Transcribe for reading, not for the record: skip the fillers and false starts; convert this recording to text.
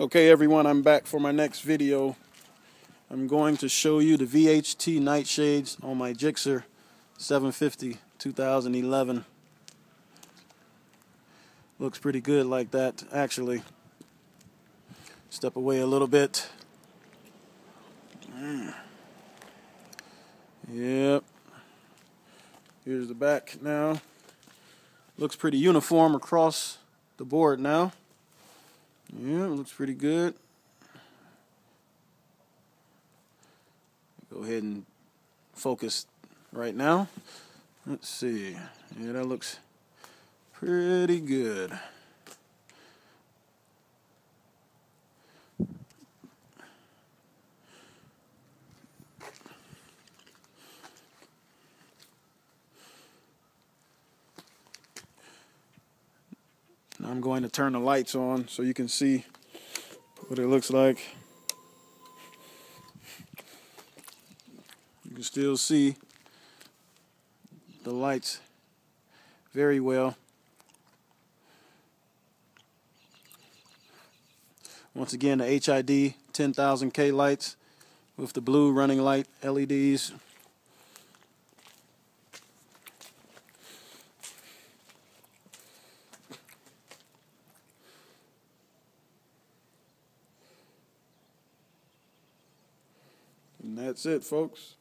Okay everyone, I'm back for my next video. I'm going to show you the VHT Nightshades on my GSXR 750 2011. Looks pretty good like that, actually. Step away a little bit. Yep. Here's the back now. Looks pretty uniform across the board now. Yeah, it looks pretty good. Go ahead and focus right now. Let's see. Yeah, that looks pretty good. Now I'm going to turn the lights on so you can see what it looks like. You can still see the lights very well. Once again, the HID 10,000K lights with the blue running light LEDs. And that's it, folks.